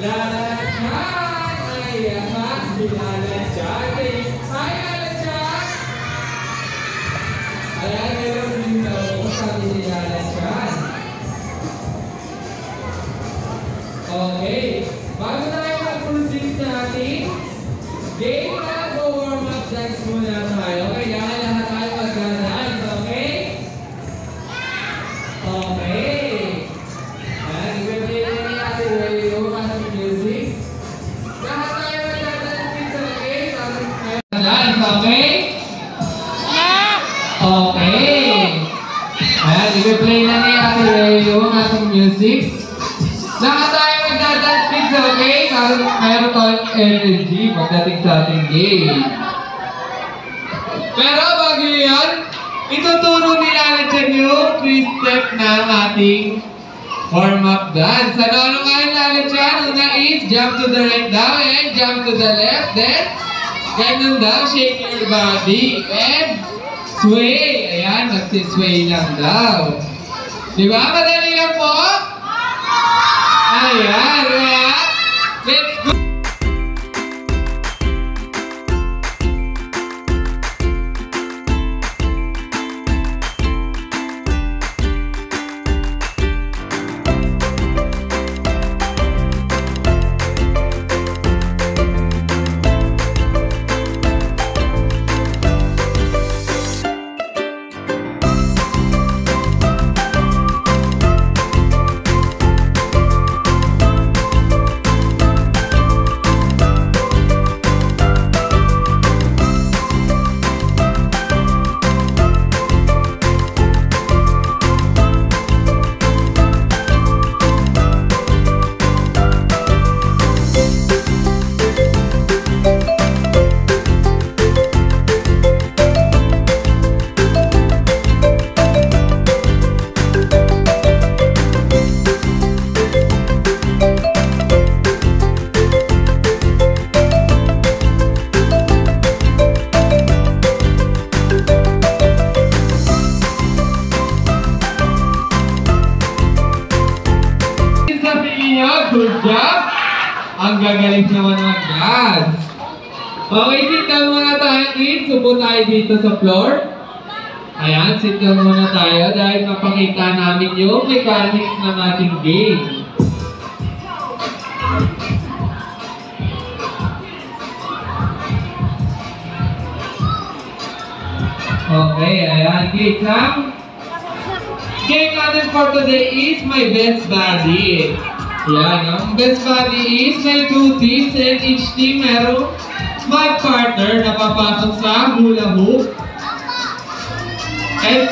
Lalatchan! Ayan, si Lalatchan. Hi, Lalatchan! Ayan, meron din ako sabi si Lalatchan. Okay. Bago tayo mag-proceed sa ating game, warm up dance muna tayo. Kailangan lahat tayo mag-dance, okay? Okay. Ayan, i-play na ni Ate Rayo ang music. Lahat tayo mag-dance, okay? Dance, okay? Okay. Ayan, i-play na ni Ate Rayo ang ating music. Lahat tayo mag-dance, kids, okay? Meron tayong energy pagdating sa ating game. Pero bago yan, ituturo nila natin yung 3-step ng ating warm-up dance. Ano nga yung lalagyan? Una is jump to the right daw and jump to the left. Then, ganun daw, shake your body and sway. Ayan, magsisway lang daw. Diba? Madali lang po? Ayan, ayan. Let's go! Good job! Ang gagaling naman ng dance. Okay, sit down muna tayo, kids. Subo tayo dito sa floor. Ayan, sit down muna tayo dahil mapakita namin yung mechanics ng ating game. Okay, ayan, kids. Ang game natin for today is my best buddy. Yan, ang best buddy is may 2 teams and each team merong smart partner na papasok sa hula hoop. And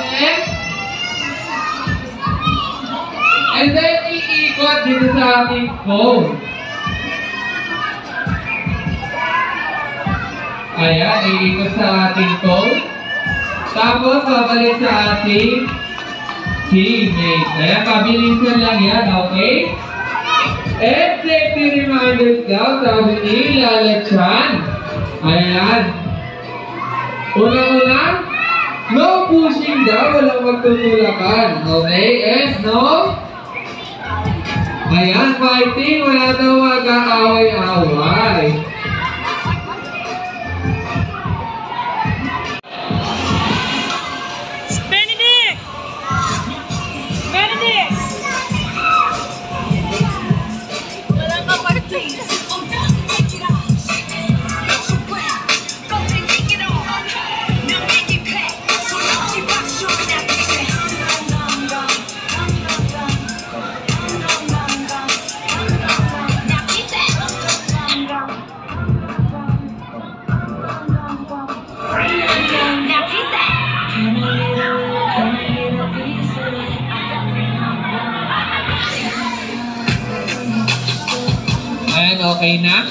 then iikot dito sa ating cone. Ayan, iikot sa ating cone. Tapos babalik sa ating teammate. Ayan, pabilisan lang yan, okay? And safety reminders daw, sabi ni Lalatchan. Ayan. Una-una, no pushing daw, walang magtutulakan. Okay? And no? Ayan, fighting, wala daw mag-aaway-aaway. Okay na?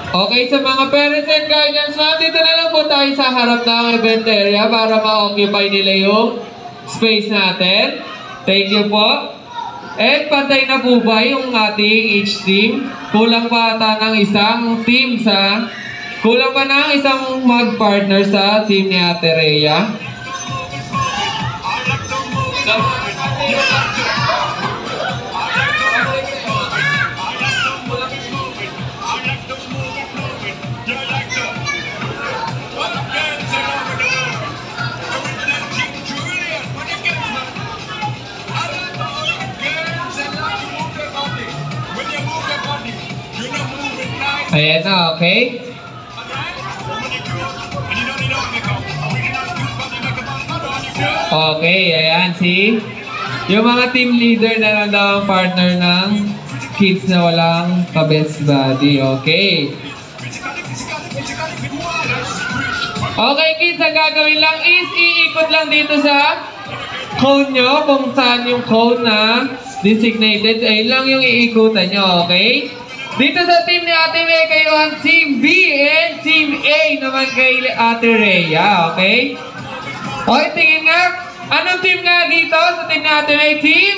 Okay, sa mga parents and guardians, dito na lang po tayo sa harap ng event area para ma-occupy nila yung space natin. Thank you po. And pantay na po ba yung ating each team? Kulang pa ata ng isang team sa Kulang pa ng isang mag-partner sa team ni Ate Rhea. Ayan na, okay? Okay, ayan, see? Yung mga team leader na lang daw ang partner ng kids na walang ka-best buddy, okay? Okay, kids, ang gagawin lang is iikot lang dito sa cone nyo, kung saan yung cone na designated, ayun lang yung iikutan nyo, okay? Dito sa team ni Ate May, kayo ang Team B and Team A naman kay Ate Rhea, okay? Okay, tingin nga. Anong team nga dito sa team ni Ate May? Team?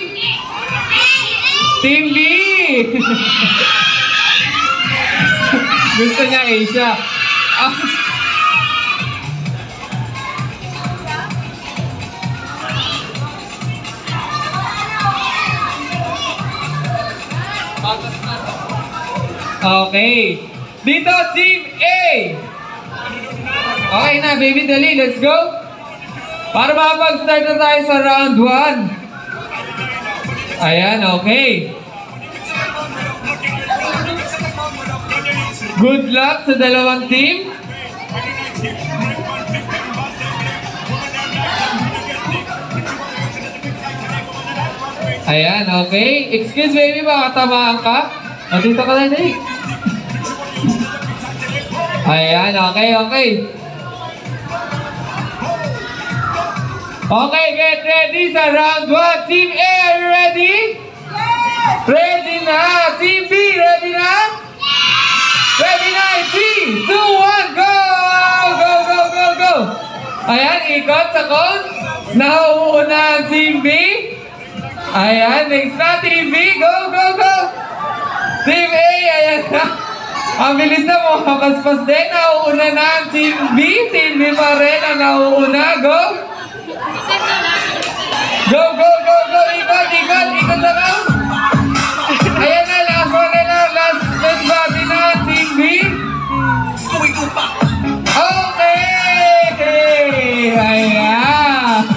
Team B! Gusto niya Asia. Okay. Dito, Team A. Okay na, baby, dali. Let's go. Para makapag-start na tayo sa round 1. Ayan, okay. Good luck sa dalawang team. Ayan, okay. Excuse baby, baka tamaan ka? Dito ka lang, dali. Ayan, okay, okay. Okay, get ready sa round 1. Team A, are you ready? Ready na. Team B, ready na? Ready na. 3, 2, 1, go! Go, go, go, go! Ayan, ikot sa cone. Nauuna ang Team B. Ayan, next na Team B. Go, go, go! Team A, ayan na. Ang bilis na mo, kapaspas din. Nauuna na ang Team B. Team B pa rin ang nauuna. Go! Go, go, go, go! Ikot, ikot, ikot na ka! Ayan na, last one na lang. Last body na, Team B. Okay! Ayan!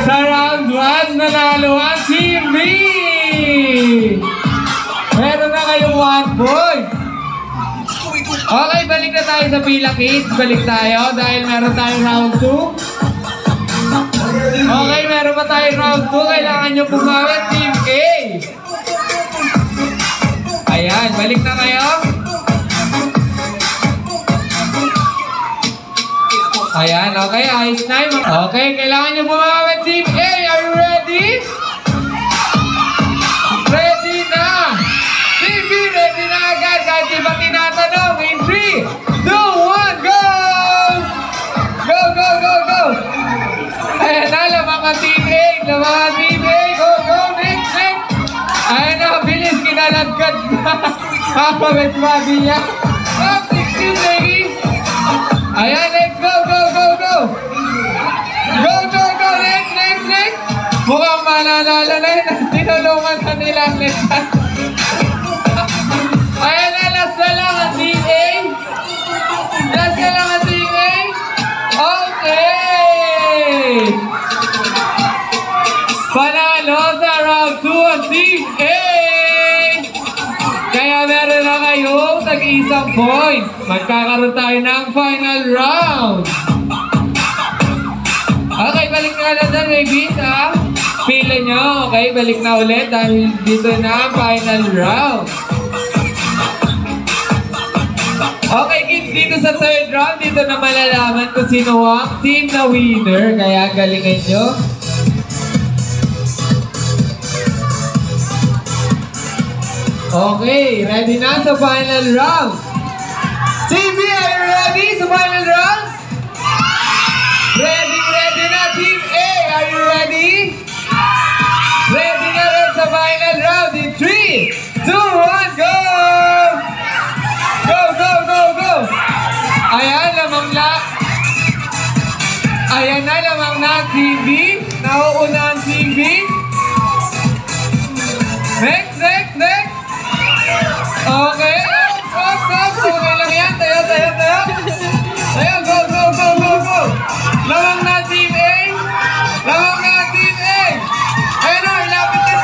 Sa round 1, nanalo ang Team B! Meron na kayong 1 point. Okay, balik na tayo sa pila, kids. Balik tayo dahil meron tayong round 2. Okay, meron pa tayong round 2. Kailangan nyo pumawit, Team A. Ayan, balik na kayo. Ayan, okay, ayos na. Okay, kailangan nyo pumawit, Team A. Are you ready? Ready na! Team B, ready na agad. Kahit di ba tinatanong? In 3, 2, 1, go! Go, go, go, go! Ayan na, lamang ang Team A. Lamang ang Team A. Go, go, next, next! Ayan na, bilis, kinalagkad na. Kapawit body niya. Oh, 16 ladies! Ayan, let's go, go, go, go! Go, go, go, next, next, next! Mukhang mananala na yun. Tinulungan na nila ang lesan. Ayan na, last na lang ang Team A. Last na lang ang Team A. Okay! Panalo sa round 2 ang Team A. Kaya meron na kayong tag-isang point. Magkakaroon tayo ng final round. Okay, balik na lang dyan, babies, ha? Pila nyo, okay? Balik na ulit dahil dito na ang final round. Okay, kids, dito sa third round, dito na malalaman kung sino ang team na winner. Kaya galingan nyo. Okay, ready na sa final round. Team B, are you ready sa final round? Ready, ready na. Team A, are you ready? Ready na rin sa final round in 3, 2, 1, go! Go, go, go, go! Ayan, lamang na. Ayan na, lamang na ang TV. Nauuna ang TV. Next. Okay. Stop. Okay lang yan. Tayo. Tayo, go. Lamang na Team A. Ayun na, ilapit ka.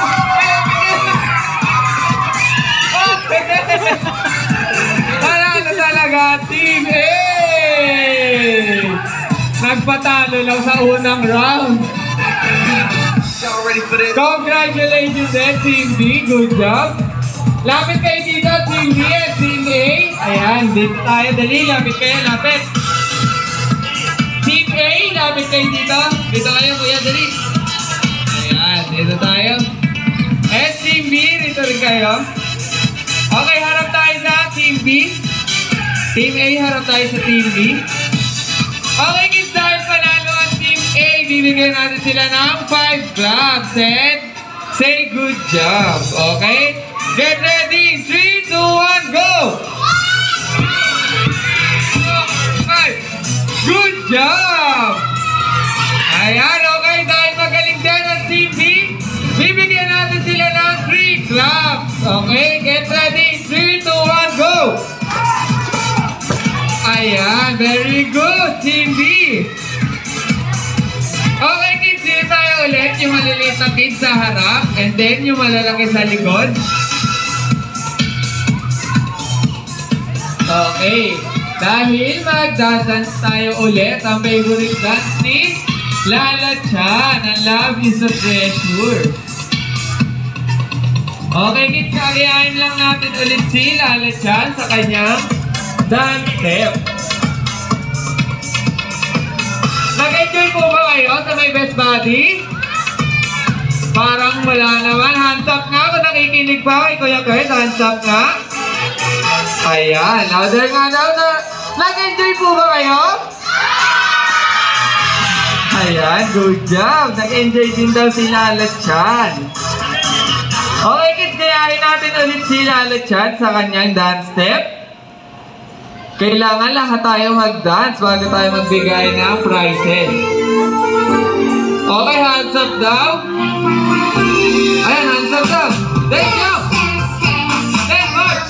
Panalo talaga, Team A! Nagpatalo lang sa unang round. Congratulations Team B. Good job. Lapit kayo dito, Team B at Team A. Ayan, dito tayo. Dali, lapit kayo, lapit. Team A, lapit kayo dito. Dito kayo, kuya, dali. Ayan, dito tayo. And Team B, dito rin kayo. Okay, harap tayo sa Team B. Team A, harap tayo sa Team B. Okay, kids, dahil panalo ang Team A, bibigyan natin sila ng 5 claps and say good job. Okay? Get ready! 3, 2, 1, go! Good job! Ayan, okay, dahil magaling din ang Team B, bibigyan natin sila ng 3 claps. Okay, get ready. 3, 2, 1, go! Ayan, very good, Team B. Okay, kids, dito tayo ulit. Yung maliliit na kids sa harap and then yung malalaki sa likod. Okay, dahil magdadance tayo ulit, ang favorite dance ni Lala Chan, ang Love is a Treasure. Okay, kids, kagayahin lang natin ulit si Lala Chan sa kanyang dance step. Nag-enjoy po ba kayo sa may best buddy? Parang wala naman. Hands up nga kung nakikinig pa kay Kuya Kurt. Hands up nga. Ayan. Louder nga daw na. Nag-enjoy po ba kayo? Ayan. Good job. Nag-enjoy din daw si Lala Chan. Okay, kids. Gayahin natin ulit si Lala Chan sa kanyang dance step. Kailangan lahat tayo mag-dance bago tayo magbigay ng prizes. Okay, hands up daw. Ayan, hands up daw. Let's go! Let's march!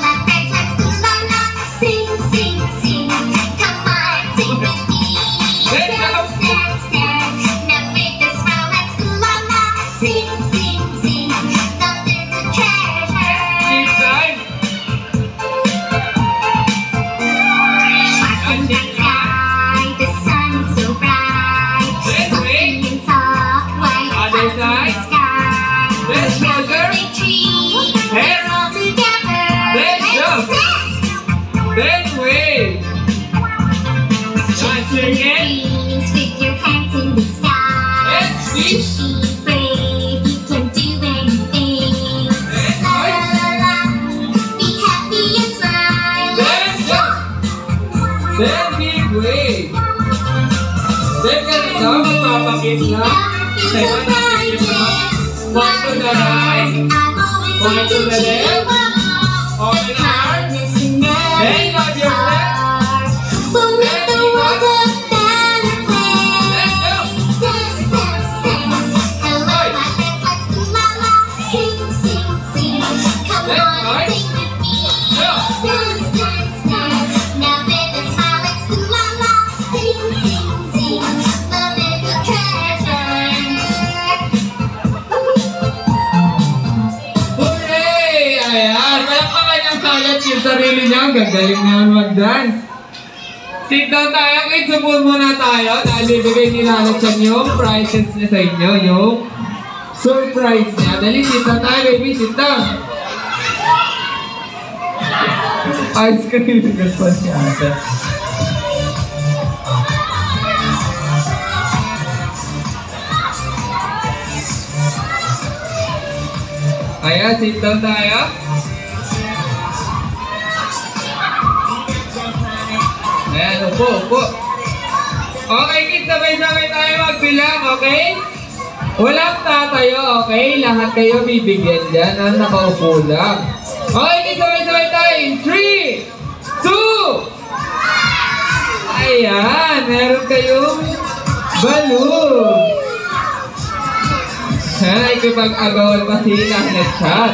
Sing, sing, sing. Come on, sing with me. Let's go! Dance, dance. Now make us smile. Let's go, la, la. Sing, sing, sing. Love is a treasure. Keep time. Sparkling the sky, the sun is so bright. Let's wait. Walking in soft white Other clouds in side. the sky. Let's shoulder. Big tree, Head. we're all together. Let's go. dance. Then wave. Once again. Dreams with your hands in the sky. Let's see. Be brave, you can do anything. Let's La la march. la la, be happy and smile. Let's go. Then big wave. Then ganito, magpapakit na. Teka, nakikip na. One to the right. One to the left. Open the heart. Then love your left. We'll make the world a better place. Let's go. Dance, dance, dance. Hello, my friends, let's do la la. Sing, sing, sing. Come Let's on, march. sing with me. Go. Dance, dance, dance. Now with a smile, let's do la la. Sing, sing, sing. Love is a treasure. Hooray! Ayan, palakpakan niyang salat yung sarili niya. Ang gagaling naman mag-dance. Sit down tayo, kids. Supun muna tayo dahil bibigay ni Lala Chan yung prizes niya sa inyo. Yung surprise niya. Dali, sit down tayo, baby. Sit down. Ice cream. Gaspan si ate. Ayan, sit down tayo. Ayan, upo. Okay, kids, sabay-sabay tayo magbilang, okay? Walang tatayo, okay? Lahat kayo bibigyan dyan na nakaupo lang. Okay, kids, sabay-sabay tayo. 3, 2, Ayan, meron kayong balloon. Ay, kapag-agawal pa sila na chat.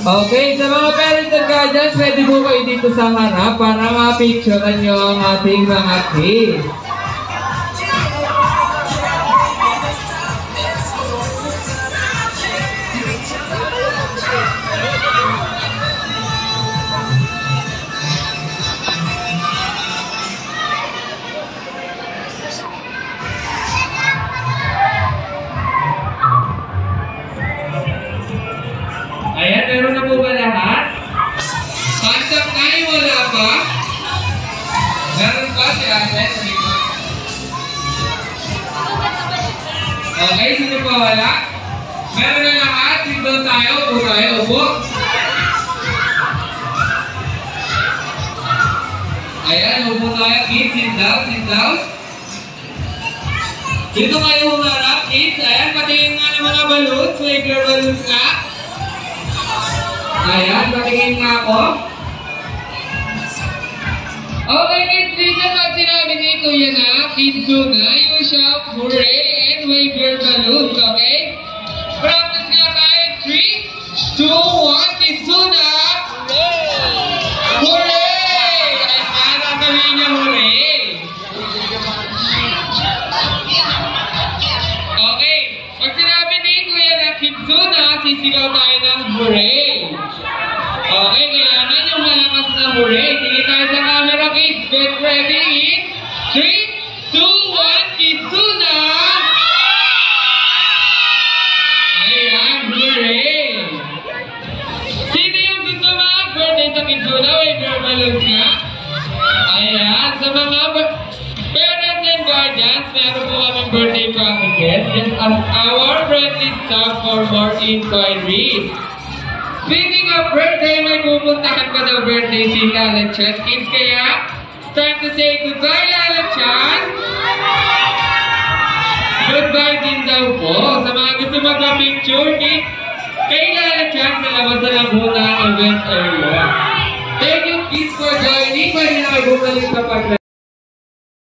Okay, sa mga parents and guardians, pwede po kayo dito sa harap para ma-picturean nyo ang ating mga kids. Ayan, meron na po ba lahat? Handsome na yung wala pa? Meron pa si Ate? Okay, sino pa wala? Meron na lahat? Sino tayo? Upo tayo? Upo? Ayan, upo tayo. Kids, sit down, sit down. Dito kayo humarap, kids. Ayan, patingin nga ng mga balloons. Wave your balloons nga. Ayan, patingin nga ako. Okay, kids, listen pag sinabi ni Kuya na, Kitsuna, you shout hooray and wave your balloons, okay? Practice nga tayo. 3, 2, 1, Kitsuna! Hooray! Ayan, sasabihin niya hooray. Okay, pag sinabi ni Kuya na Kitsuna, sisigaw tayo ng hooray. Okay, kailangan yung malakas na hooray. Tingin tayo sa camera, kids. Get ready in 3, 2, 1, Kitsuna! Ayan, hooray! Sino yung gusto mag-birthday sa Kitsuna? Wave your balloons nga. Ayan, sa mga parents and guardians, meron po kaming birthday packages. Just ask our friendly staff for more inquiries. Speaking of birthday, may pupuntahan pa daw birthday si Lala Chan. Kids, kaya it's time to say goodbye, Lala Chan. Goodbye din daw po. Sa mga gusto magpa-picture, kay Lala Chan sa labas na Laguna event area. Thank you, kids, for joining. Pwede na kayo bumalik sa pag